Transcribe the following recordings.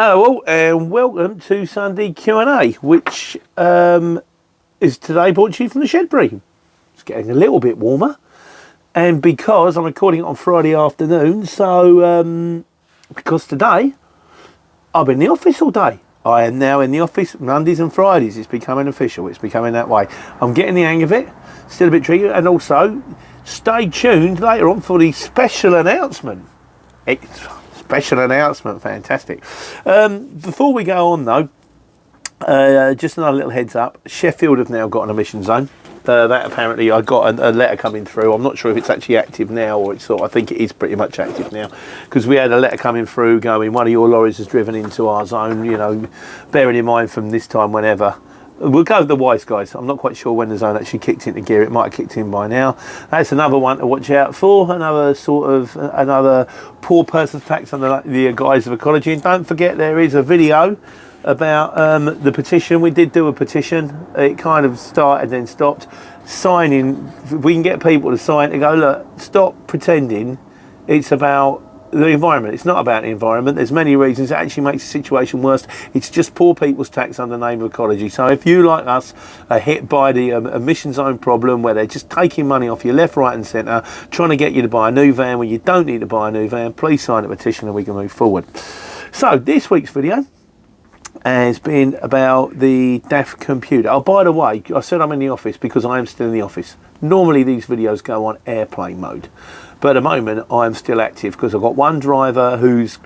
Hello all, and welcome to Sunday Q&A, which is today brought to you from the Shed Bream. It's getting a little bit warmer, and because I'm recording it on Friday afternoon, so because today I've been in the office all day. I am now in the office Mondays and Fridays. It's becoming official. It's becoming that way. I'm getting the hang of it. Still a bit tricky, and also stay tuned later on for the special announcement. Special announcement, fantastic. Before we go on though, just another little heads up. Sheffield have now got an emission zone. That apparently I got a letter coming through. I'm not sure if it's actually active now or it's I think it is pretty much active now, because we had a letter coming through going, one of your lorries has driven into our zone, you know, bearing in mind from this time whenever. We'll go with the wise guys. I'm not quite sure when the zone actually kicked into gear. It might have kicked in by now. That's another one to watch out for. Another poor person's tax under the guise of ecology. And don't forget, there is a video about the petition. We did do a petition. It kind of started then stopped. Signing. If we can get people to sign to go, look, stop pretending it's about the environment. It's not about the environment. There's many reasons. It actually makes the situation worse. It's just poor people's tax under the name of ecology. So if you, like us, are hit by the emission zone problem where they're just taking money off you left, right and centre, trying to get you to buy a new van when you don't need to buy a new van, please sign a petition and we can move forward. So this week's video has been about the DAF computer. Oh, by the way, I said I'm in the office because I am still in the office. Normally these videos go on airplane mode, but at the moment I'm still active because I've got one driver who's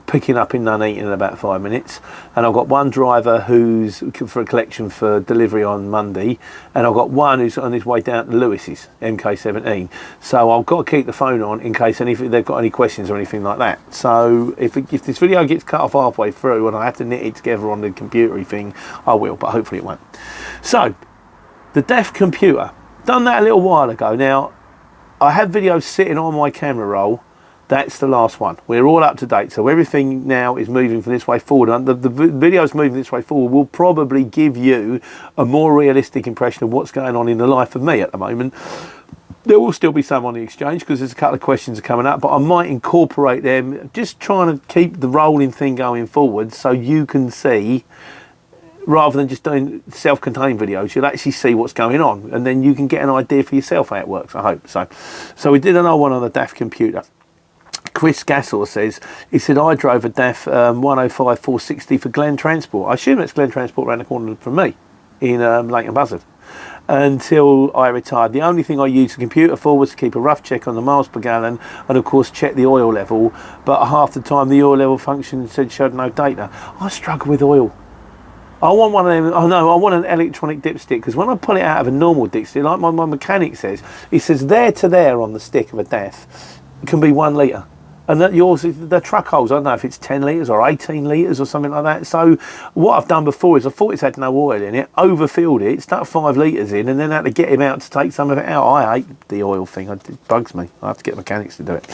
picking up in Nuneaton in about 5 minutes, and I've got one driver who's for a collection for delivery on Monday, and I've got one who's on his way down to Lewis's MK17. So I've got to keep the phone on in case they've got any questions or anything like that. So if this video gets cut off halfway through and I have to knit it together on the computery thing, I will, but hopefully it won't. So the DAF computer, done that a little while ago. Now I have videos sitting on my camera roll. That's the last one. We're all up to date, so everything now is moving from this way forward. And the videos moving this way forward will probably give you a more realistic impression of what's going on in the life of me at the moment. There will still be some on the exchange because there's a couple of questions coming up, but I might incorporate them, just trying to keep the rolling thing going forward so you can see, rather than just doing self-contained videos, you'll actually see what's going on, and then you can get an idea for yourself how it works, I hope. So we did an old one on the DAF computer. Chris Gassel says, he said, I drove a DAF 105 460 for Glen Transport. I assume it's Glen Transport around the corner from me in Leighton Buzzard, until I retired. The only thing I used the computer for was to keep a rough check on the miles per gallon and of course check the oil level, but half the time the oil level function showed no data. I struggle with oil. I want one of them. Oh no, I want an electronic dipstick, because when I pull it out of a normal dipstick, like my mechanic says, he says there to there on the stick of a DAF, it can be 1 litre. And that yours, the truck holes, I don't know if it's 10 litres or 18 litres or something like that. So what I've done before is I thought it's had no oil in it, overfilled it, stuck 5 litres in, and then had to get him out to take some of it out. I hate the oil thing. It bugs me. I have to get mechanics to do it.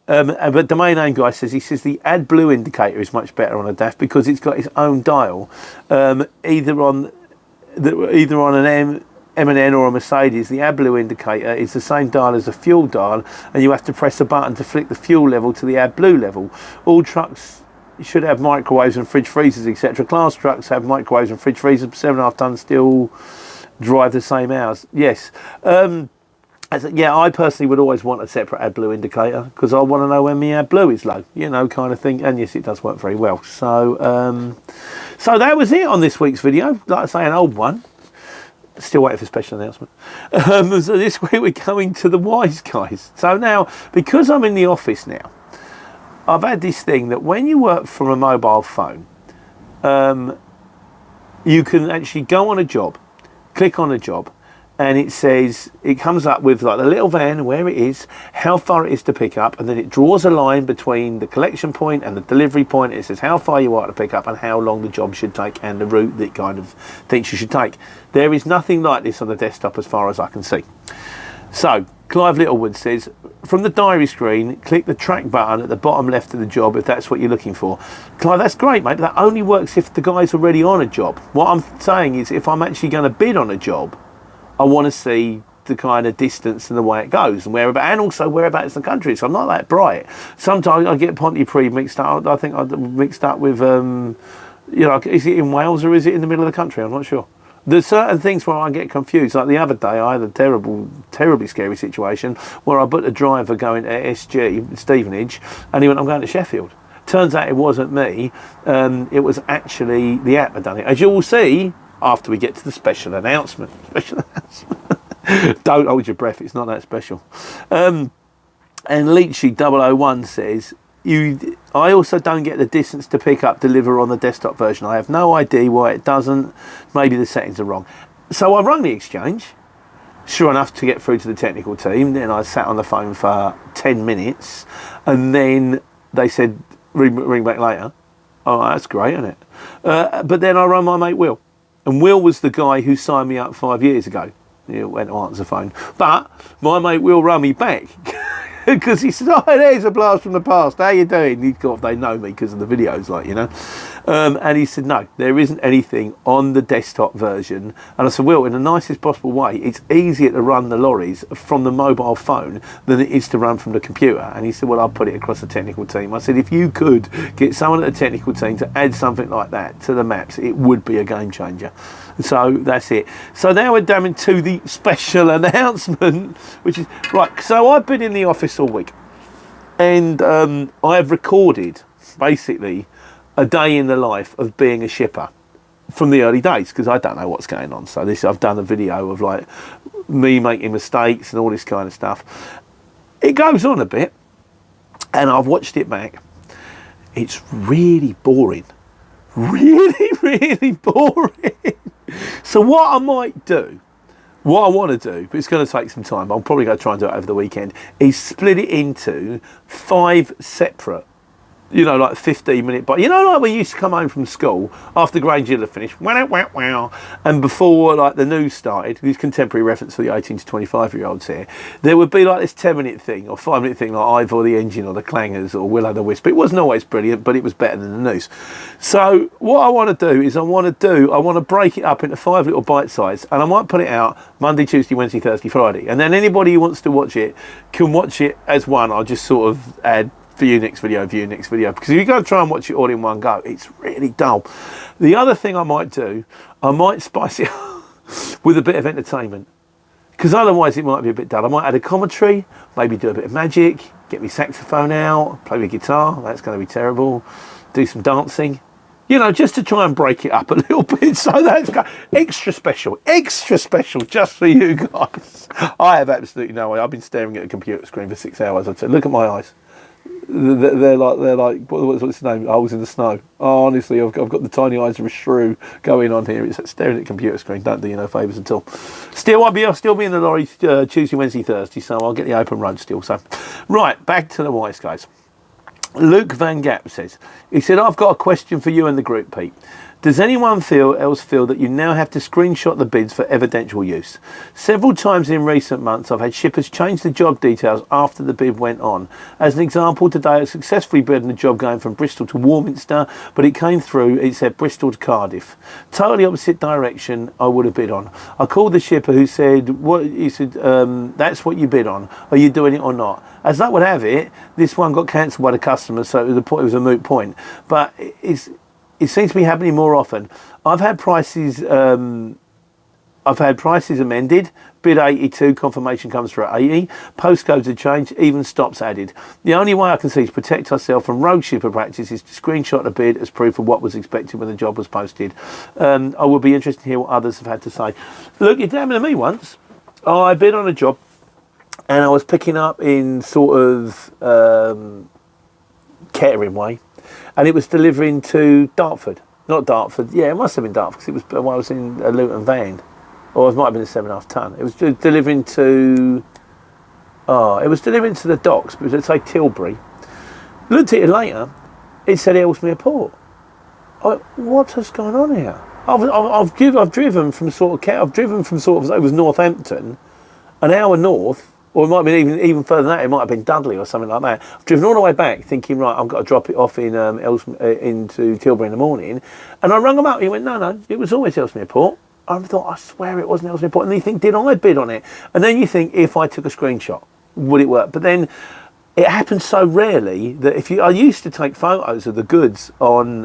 But the main name guy says, he says the AdBlue indicator is much better on a DAF because it's got its own dial, either on an M&N or a Mercedes. The AdBlue indicator is the same dial as a fuel dial, and you have to press a button to flick the fuel level to the AdBlue level. All trucks should have microwaves and fridge freezers, etc. Class trucks have microwaves and fridge freezers, 7.5 tonnes still drive the same hours. Yes. Yeah, I personally would always want a separate AdBlue indicator because I want to know when my AdBlue is low, you know, kind of thing. And yes, it does work very well. So that was it on this week's video. Like I say, an old one. Still waiting for a special announcement. So this week we're going to the wise guys. So now, because I'm in the office now, I've had this thing that when you work from a mobile phone, you can actually go on a job, click on a job, and it says, it comes up with like the little van, where it is, how far it is to pick up, and then it draws a line between the collection point and the delivery point. It says how far you are to pick up and how long the job should take and the route that it kind of thinks you should take. There is nothing like this on the desktop as far as I can see. So Clive Littlewood says, from the diary screen, click the track button at the bottom left of the job if that's what you're looking for. Clive, that's great, mate. That only works if the guy's already on a job. What I'm saying is, if I'm actually going to bid on a job, I want to see the kind of distance and the way it goes, and also whereabouts in the country. So I'm not that bright. Sometimes I get Pontypridd mixed up. I think I mixed up with, is it in Wales or is it in the middle of the country? I'm not sure. There's certain things where I get confused. Like the other day, I had a terribly scary situation where I booked a driver going to SG, Stevenage, and he went, I'm going to Sheffield. Turns out it wasn't me. It was actually the app had done it. As you will see after we get to the special announcement. Don't hold your breath. It's not that special. And Leachy 001 says, I also don't get the distance to pick up, deliver on the desktop version. I have no idea why it doesn't. Maybe the settings are wrong. So I rang the exchange, sure enough, to get through to the technical team. Then I sat on the phone for 10 minutes, and then they said, ring back later. Oh, that's great, isn't it? But then I rang my mate Will. And Will was the guy who signed me up 5 years ago. He went to answer the phone. But my mate Will rang me back. Because he said, oh, there's a blast from the past. How you doing? They know me because of the videos, and he said, no, there isn't anything on the desktop version. And I said, Will, in the nicest possible way, it's easier to run the lorries from the mobile phone than it is to run from the computer. And he said, well, I'll put it across the technical team. I said, if you could get someone at the technical team to add something like that to the maps, it would be a game changer. So that's it. So now we're down into the special announcement, which is right. So I've been in the office all week, and I have recorded basically a day in the life of being a shipper from the early days, because I don't know what's going on. So I've done a video of like me making mistakes and all this kind of stuff. It goes on a bit, and I've watched it back. It's really boring. Really boring. So what I might do, what I want to do, but it's going to take some time, I'm probably going to try and do it over the weekend, is split it into 5 separate, like 15-minute, but like we used to come home from school after Grange Hill had finished, wow, and before like the news started, this contemporary reference for the 18 to 25-year-olds here, there would be like this 10-minute thing or 5-minute thing like Ivor the Engine or the Clangers or Will O' the Wisp. It wasn't always brilliant, but it was better than the news. So what I want to do is I want to break it up into 5 little bite size, and I might put it out Monday, Tuesday, Wednesday, Thursday, Friday, and then anybody who wants to watch it can watch it as one. I'll just sort of add view next video, because if you go try and watch it all in one go, it's really dull. The other thing I might do, I might spice it up with a bit of entertainment, because otherwise it might be a bit dull. I might add a commentary, maybe do a bit of magic, get my saxophone out, play my guitar. That's going to be terrible. Do some dancing, just to try and break it up a little bit. So that's extra special just for you guys. I have absolutely no way. I've been staring at a computer screen for 6 hours. I'd say, look at my eyes. They're like what's its name? Holes in the snow. Oh, honestly, I've got the tiny eyes of a shrew going on here. It's staring at the computer screen. Don't do you no favours at all. I'll still be in the lorry Tuesday, Wednesday, Thursday, so I'll get the open road still. So, right, back to the wise guys. Luke Van Gap says, he said, I've got a question for you and the group, Pete. Does anyone else feel that you now have to screenshot the bids for evidential use? Several times in recent months, I've had shippers change the job details after the bid went on. As an example, today I successfully bid on a job going from Bristol to Warminster, but it came through, it said Bristol to Cardiff. Totally opposite direction I would have bid on. I called the shipper who said, that's what you bid on. Are you doing it or not? As that would have it, this one got cancelled by the customer, so it was a moot point. But it seems to be happening more often. I've had prices amended. Bid 82, confirmation comes through at 80. Postcodes are changed, even stops added. The only way I can see to protect ourselves from rogue shipper practice is to screenshot the bid as proof of what was expected when the job was posted. I would be interested to hear what others have had to say. Look, it happened to me once. I bid on a job, and I was picking up in sort of Kettering way. And it was delivering to Dartford. Not Dartford. Yeah, it must have been Dartford, because it was when I was in a Luton van. Or it might have been a 7.5 tonne. It was delivering to... it was delivering to the docks, but it was, let's say, Tilbury. Looked at it later. It said Ellesmere Port. What's going on here? I've driven from sort of... it was Northampton, an hour north, or it might have been even further than that. It might have been Dudley or something like that. I've driven all the way back thinking, right, I've got to drop it off in into Tilbury in the morning. And I rang him up. He went, no, it was always Ellesmere Port. I thought, I swear it wasn't else important. And you think, did I bid on it? And then you think, if I took a screenshot, would it work? But then it happens so rarely that I used to take photos of the goods on,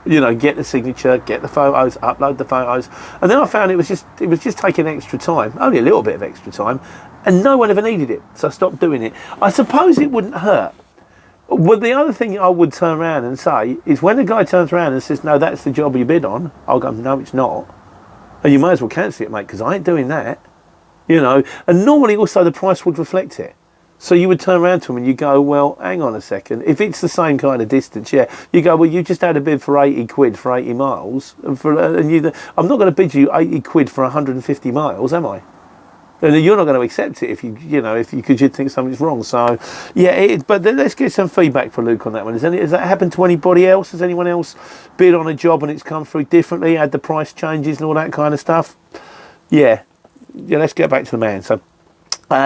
get the signature, get the photos, upload the photos, and then I found it was just taking extra time, only a little bit of extra time, and no one ever needed it, so I stopped doing it. I suppose it wouldn't hurt. Well, the other thing I would turn around and say is when the guy turns around and says, no, that's the job you bid on, I'll go, no, it's not. And you might as well cancel it, mate, because I ain't doing that. And normally also the price would reflect it. So you would turn around to him and you go, well, hang on a second. If it's the same kind of distance, yeah, you go, well, you just had a bid for 80 quid for 80 miles. I'm not going to bid you 80 quid for 150 miles, am I? And you're not going to accept it because you'd think something's wrong. So, yeah, but let's get some feedback from Luke on that one. Has that happened to anybody else? Has anyone else bid on a job and it's come through differently, had the price changes and all that kind of stuff? Yeah, let's get back to the man. So,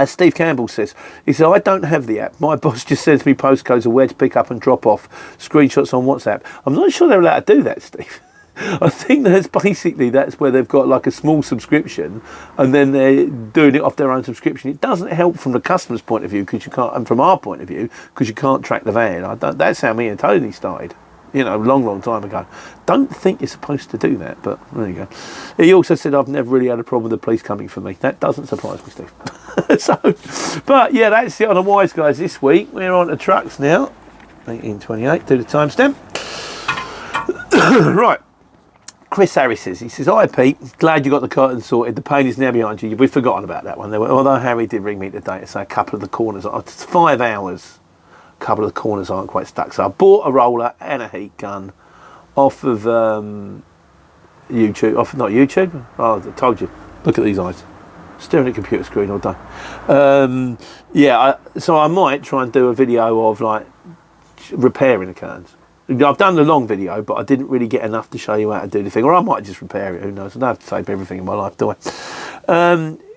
Steve Campbell says, I don't have the app. My boss just sends me postcodes of where to pick up and drop off screenshots on WhatsApp. I'm not sure they're allowed to do that, Steve. I think that's where they've got like a small subscription and then they're doing it off their own subscription. It doesn't help from the customer's point of view because you can't, and from our point of view, because you can't track the van. That's how me and Tony started, long time ago. Don't think you're supposed to do that, but there you go. He also said, I've never really had a problem with the police coming for me. That doesn't surprise me, Steve. But yeah, that's it on the Wise Guys this week. We're on to trucks now. 1828, do the timestamp. Right. Chris Harris says, hi Pete, glad you got the curtain sorted. The pain is now behind you. We've forgotten about that one. Although Harry did ring me today to say a couple of the corners, it's 5 hours, a couple of the corners aren't quite stuck. So I bought a roller and a heat gun off of YouTube. Not YouTube? Oh, I told you. Look at these eyes. Staring at a computer screen all day. So I might try and do a video of like repairing the curtains. I've done the long video, but I didn't really get enough to show you how to do the thing. Or I might just repair it, who knows. I don't have to tape everything in my life, do I?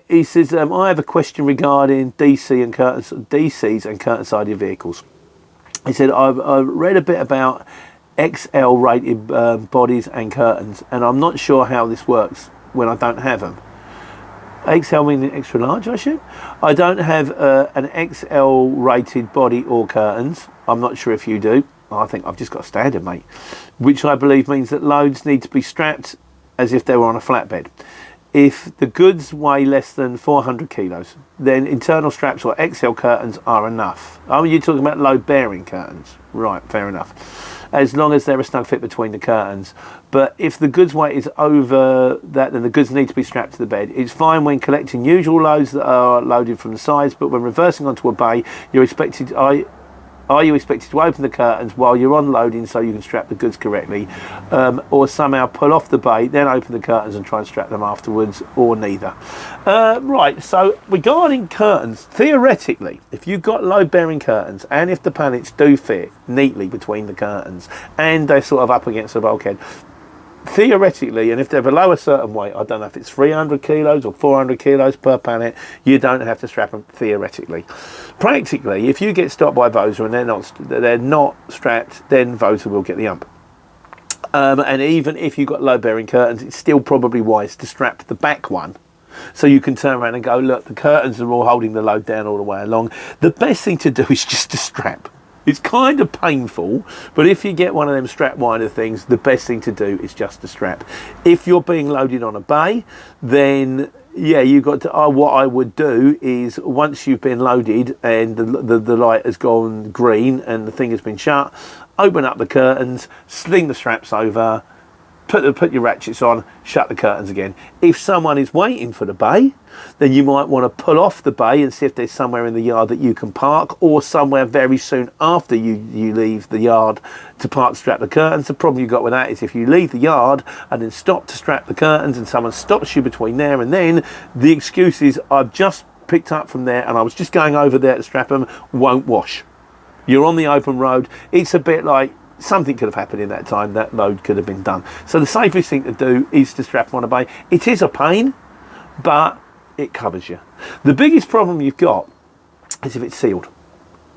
He says, I have a question regarding DCs and curtain side of your vehicles. He said, I've read a bit about XL rated bodies and curtains, and I'm not sure how this works when I don't have them. XL meaning extra large, I assume? I don't have an XL rated body or curtains. I'm not sure if you do. I think I've just got a standard, mate, which I believe means that loads need to be strapped as if they were on a flatbed. If the goods weigh less than 400 kilos, then internal straps or XL curtains are enough. Oh, you're talking about load-bearing curtains. Right, fair enough. As long as they're a snug fit between the curtains. But if the goods weight is over that, then the goods need to be strapped to the bed. It's fine when collecting usual loads that are loaded from the sides, but when reversing onto a bay, are you expected to open the curtains while you're unloading so you can strap the goods correctly, or somehow pull off the bay, then open the curtains and try and strap them afterwards, or neither? Right, so regarding curtains, theoretically, if you've got load-bearing curtains and if the pallets do fit neatly between the curtains and they're sort of up against the bulkhead, theoretically, and if they're below a certain weight, I don't know if it's 300 kilos or 400 kilos per pallet, you don't have to strap them theoretically. Practically, if you get stopped by Vosa and they're not strapped, then Vosa will get the ump. And even if you've got load-bearing curtains, it's still probably wise to strap the back one, so you can turn around and go, look, the curtains are all holding the load down all the way along. The best thing to do is just to strap. It's kind of painful, but if you get one of them strap winder things, the best thing to do is just to strap. If you're being loaded on a bay, then yeah, you've got to. What I would do is once you've been loaded and the light has gone green and the thing has been shut, open up the curtains, sling the straps over, put your ratchets on, shut the curtains again. If someone is waiting for the bay, then you might want to pull off the bay and see if there's somewhere in the yard that you can park, or somewhere very soon after you leave the yard to park, strap the curtains. The problem you've got with that is if you leave the yard and then stop to strap the curtains and someone stops you between there and then, the excuse is, I've just picked up from there and I was just going over there to strap them, won't wash. You're on the open road. It's a bit like something could have happened in that time, that load could have been done. So the safest thing to do is to strap them on a bay. It is a pain, but it covers you. The biggest problem you've got is if it's sealed.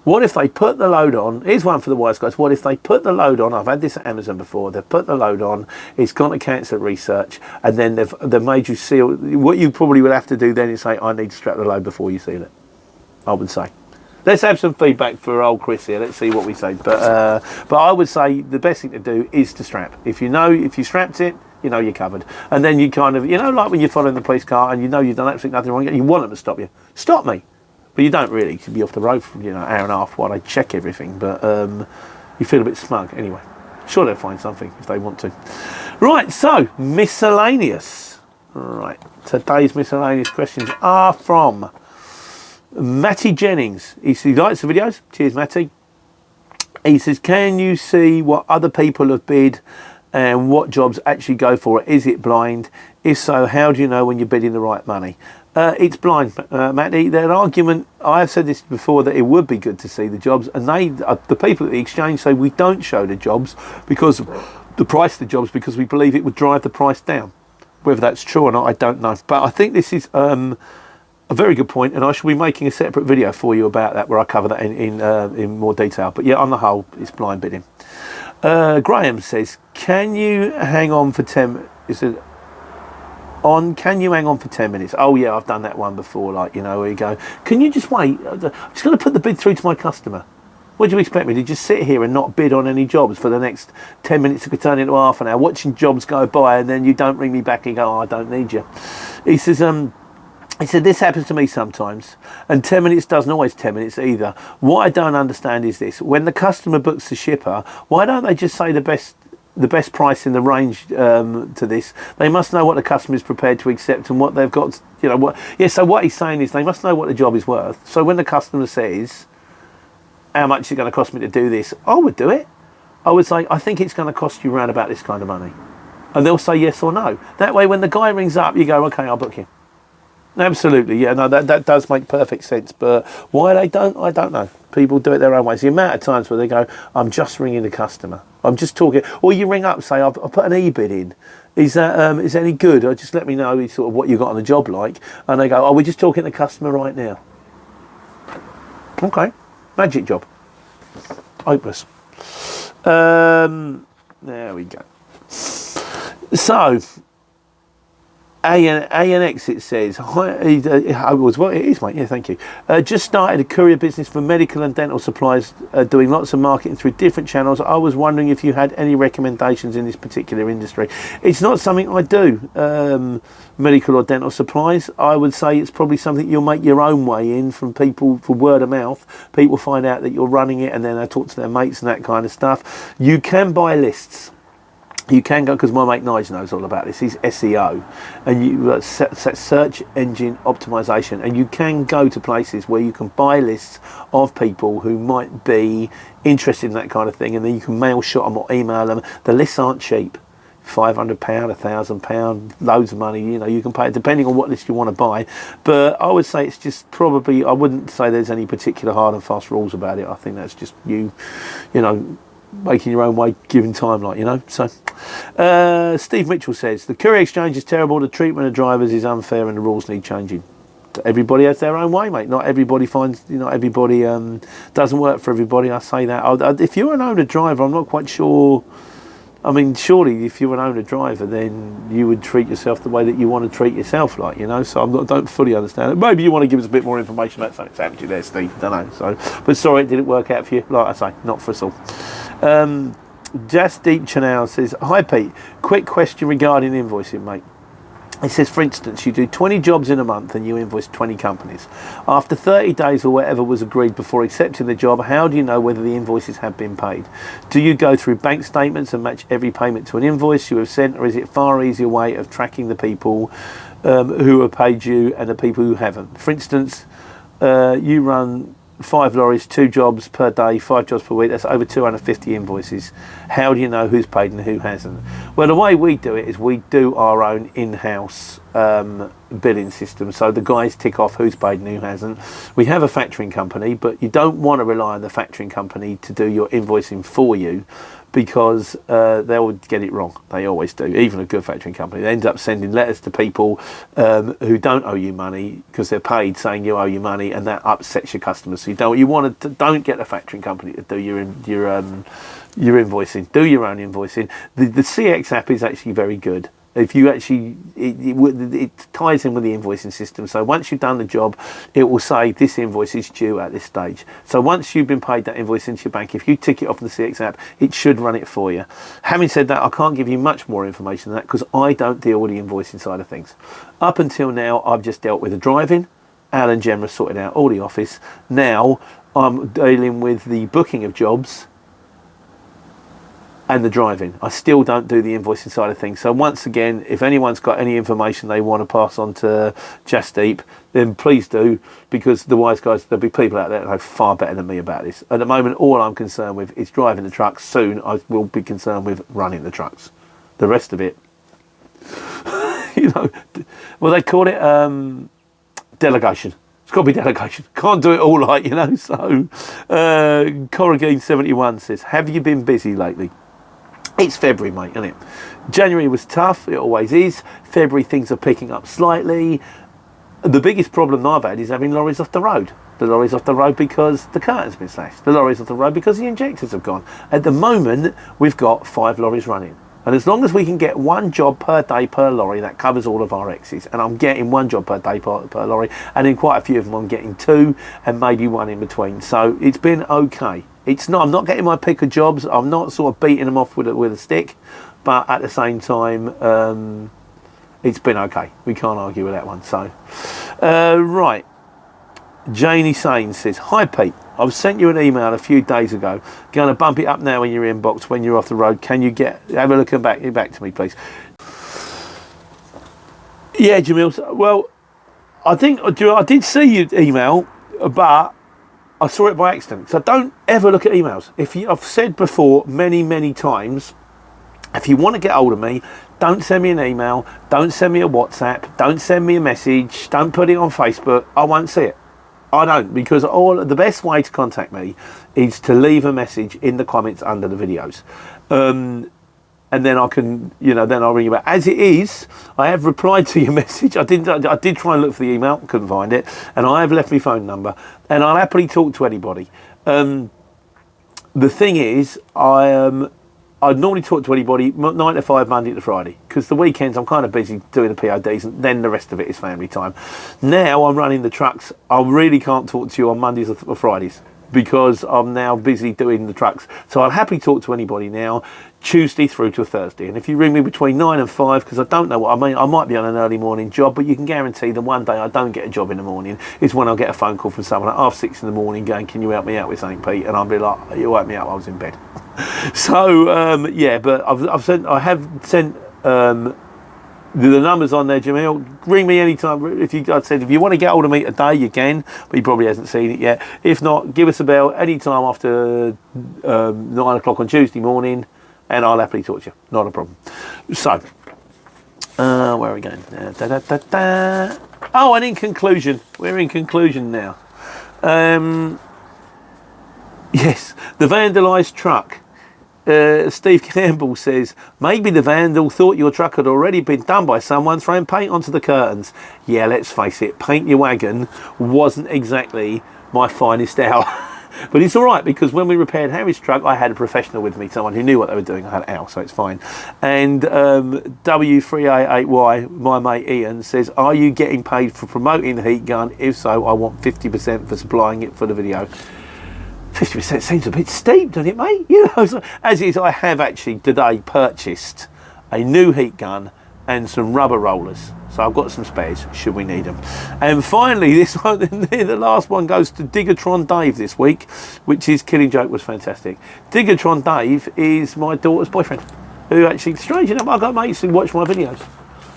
What if they put the load on? Here's one for the wise guys. What if they put the load on? I've had this at Amazon before. They've put the load on. It's gone to cancer research, and then they've made you seal. What you probably would have to do then is say, I need to strap the load before you seal it. I would say. Let's have some feedback for old Chris here. Let's see what we say. But I would say the best thing to do is to strap. If you strapped it, you know you're covered. And then you kind of, like when you're following the police car and you know you've done absolutely nothing wrong, you want them to stop you. Stop me. But you don't really. You could be off the road for an hour and a half while they check everything. But you feel a bit smug anyway. Sure, they'll find something if they want to. Right, so miscellaneous. Right, today's miscellaneous questions are from Matty Jennings. He likes the videos. Cheers, Matty. He says, can you see what other people have bid and what jobs actually go for it? Is it blind? If so, how do you know when you're bidding the right money? It's blind, Matty. Their argument, I have said this before, that it would be good to see the jobs, and the people at the exchange say we don't show the jobs because the price of the jobs, because we believe it would drive the price down. Whether that's true or not, I don't know. But I think this is a very good point, and I shall be making a separate video for you about that where I cover that in more detail. But yeah, on the whole, it's blind bidding. Graham says, can you hang on for 10 minutes? Oh yeah, I've done that one before, where you go, can you just wait? I'm just going to put the bid through to my customer. What do you expect me to just sit here and not bid on any jobs for the next 10 minutes? It could turn into half an hour watching jobs go by, and then you don't ring me back and go, oh, I don't need you. He says, this happens to me sometimes, and 10 minutes doesn't always 10 minutes either. What I don't understand is this: when the customer books the shipper, why don't they just say the best price in the range to this? They must know what the customer is prepared to accept and what they've got. So what he's saying is they must know what the job is worth. So when the customer says, how much is it going to cost me to do this? I would do it. I would say, I think it's going to cost you around about this kind of money. And they'll say yes or no. That way, when the guy rings up, you go, okay, I'll book you. Absolutely, yeah, no, that does make perfect sense. But why they don't, I don't know. People do it their own ways. The amount of times where they go, I'm just ringing the customer. I'm just talking. Or you ring up, say, I'll put an e-bid in. Is that any good? Or just let me know sort of what you got on the job like. And they go, oh, we're just talking to the customer right now. Okay, magic job. Hopeless. There we go. So, ANX, it says, well, it is, mate, yeah, thank you. Just started a courier business for medical and dental supplies, doing lots of marketing through different channels. I was wondering if you had any recommendations in this particular industry. It's not something I do, medical or dental supplies. I would say it's probably something you'll make your own way in from people, for word of mouth. People find out that you're running it, and then they talk to their mates and that kind of stuff. You can buy lists. You can go, because my mate Nige knows all about this. He's SEO, and you search engine optimization, and you can go to places where you can buy lists of people who might be interested in that kind of thing, and then you can mail shot them or email them. The lists aren't cheap. £500, £1,000, loads of money. You can pay it depending on what list you want to buy. But I would say it's just probably, I wouldn't say there's any particular hard and fast rules about it. I think that's just you making your own way, given time, So, Steve Mitchell says, the courier exchange is terrible, the treatment of drivers is unfair, and the rules need changing. Everybody has their own way, mate. Not everybody everybody doesn't work for everybody. I say that. If you're an owner driver, I'm not quite sure. I mean, surely if you're an owner driver, then you would treat yourself the way that you want to treat yourself, So I don't fully understand it. Maybe you want to give us a bit more information about something that's happened to you there, Steve. Don't know. So, but sorry, it didn't work out for you. Like I say, not for us all. Just Deep Chanel says, hi Pete, quick question regarding invoicing, mate. It says, for instance, you do 20 jobs in a month and you invoice 20 companies. After 30 days or whatever was agreed before accepting the job, how do you know whether the invoices have been paid? Do you go through bank statements and match every payment to an invoice you have sent, or is it a far easier way of tracking the people who have paid you and the people who haven't? For instance, you run 5 lorries, 2 jobs per day, 5 jobs per week. That's over 250 invoices. How do you know who's paid and who hasn't? Well, the way we do it is we do our own in-house billing system, so the guys tick off who's paid and who hasn't. We have a factoring company, but you don't want to rely on the factoring company to do your invoicing for you, because they'll get it wrong. They always do. Even a good factoring company, they end up sending letters to people who don't owe you money because they're paid, saying you owe you money, and that upsets your customers. So don't get a factoring company to do your invoicing. Do your own invoicing. The CX app is actually very good. If you actually, it ties in with the invoicing system. So once you've done the job, it will say this invoice is due at this stage. So once you've been paid that invoice into your bank, if you tick it off the CX app, it should run it for you. Having said that, I can't give you much more information than that because I don't deal with the invoicing side of things. Up until now, I've just dealt with the driving. Al and Gemma sorted out all the office. Now I'm dealing with the booking of jobs and the driving. I still don't do the invoicing side of things. So once again, if anyone's got any information they want to pass on to Jasdeep, then please do, because the wise guys, there'll be people out there that know far better than me about this. At the moment, all I'm concerned with is driving the trucks. Soon I will be concerned with running the trucks. The rest of it, well, they call it delegation. It's got to be delegation. Can't do it all, So Corrigan 71 says, have you been busy lately? It's February, mate, isn't it? January was tough, it always is. February, things are picking up slightly. The biggest problem I've had is having lorries off the road. The lorry's off the road because the curtain's been slashed. The lorry's off the road because the injectors have gone. At the moment, we've got 5 lorries running. And as long as we can get 1 job per day per lorry, that covers all of our X's. And I'm getting 1 job per day per lorry. And in quite a few of them, I'm getting 2 and maybe 1 in between. So it's been okay. I'm not getting my pick of jobs. I'm not sort of beating them off with a stick. But at the same time, it's been okay. We can't argue with that one. So, right. Janie Sain says, hi Pete, I've sent you an email a few days ago. Going to bump it up now in your inbox when you're off the road. Can you have a look and back to me, please? Yeah, Jamil. Well, I think I did see your email, but I saw it by accident. So don't ever look at emails. I've said before many times, if you want to get hold of me, don't send me an email, don't send me a WhatsApp, don't send me a message, don't put it on Facebook. I won't see it. I don't, because the best way to contact me is to leave a message in the comments under the videos. And then I can, then I'll ring you back. As it is, I have replied to your message. I did try and look for the email, couldn't find it, and I have left my phone number, and I'll happily talk to anybody. The thing is, I'd normally talk to anybody 9 to 5, Monday to Friday, because the weekends I'm kind of busy doing the PODs, and then the rest of it is family time. Now I'm running the trucks. I really can't talk to you on Mondays or Fridays, because I'm now busy doing the trucks. So I'll happily talk to anybody now, Tuesday through to Thursday. And if you ring me between 9 and 5, because I don't know what I mean, I might be on an early morning job, but you can guarantee the one day I don't get a job in the morning is when I'll get a phone call from someone at 6:30 in the morning going, can you help me out with something, Pete? And I'll be like, you woke me up, I was in bed. So, yeah, but I have sent the numbers on there, Jamil. Ring me anytime. If you want to get hold of me today, you can, but he probably hasn't seen it yet. If not, give us a bell anytime after 9 o'clock on Tuesday morning, and I'll happily talk to you. Not a problem. So, where are we going? Oh, and in conclusion, we're in conclusion now. Yes, the vandalised truck. Steve Campbell says, maybe the vandal thought your truck had already been done by someone throwing paint onto the curtains. Yeah, let's face it, paint your wagon wasn't exactly my finest hour. But it's all right, because when we repaired Harry's truck, I had a professional with me, someone who knew what they were doing. I had Al, so it's fine. And W3A8Y, my mate Ian, says, are you getting paid for promoting the heat gun? If so, I want 50% for supplying it for the video. 50% seems a bit steep, doesn't it, mate? So, as is, I have actually today purchased a new heat gun and some rubber rollers. So I've got some spares, should we need them. And finally, this one, the last one goes to Diggertron Dave this week, which is Killing Joke was fantastic. Diggertron Dave is my daughter's boyfriend, who actually, strange enough, I've got mates who watch my videos.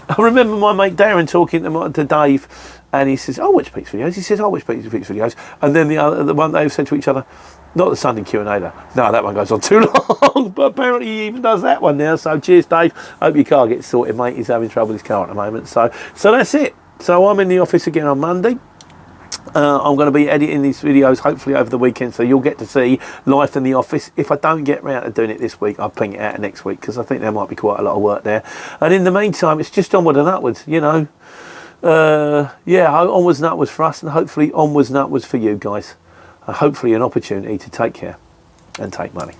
I remember my mate Darren talking to Dave, and he says, "I watch Pete's videos." He says, "I watch Pete's videos," and then the one they've said to each other, "Not the Sunday Q&A though. No, that one goes on too long." But apparently he even does that one now. So cheers, Dave. Hope your car gets sorted, mate. He's having trouble with his car at the moment. So that's it. So I'm in the office again on Monday. I'm going to be editing these videos hopefully over the weekend, so you'll get to see life in the office. If I don't get round to doing it this week, I'll ping it out next week, because I think there might be quite a lot of work there. And in the meantime, it's just onward and upwards, you know. Yeah, onwards and upwards for us, and hopefully onwards and upwards for you guys. Hopefully an opportunity to take care and take money.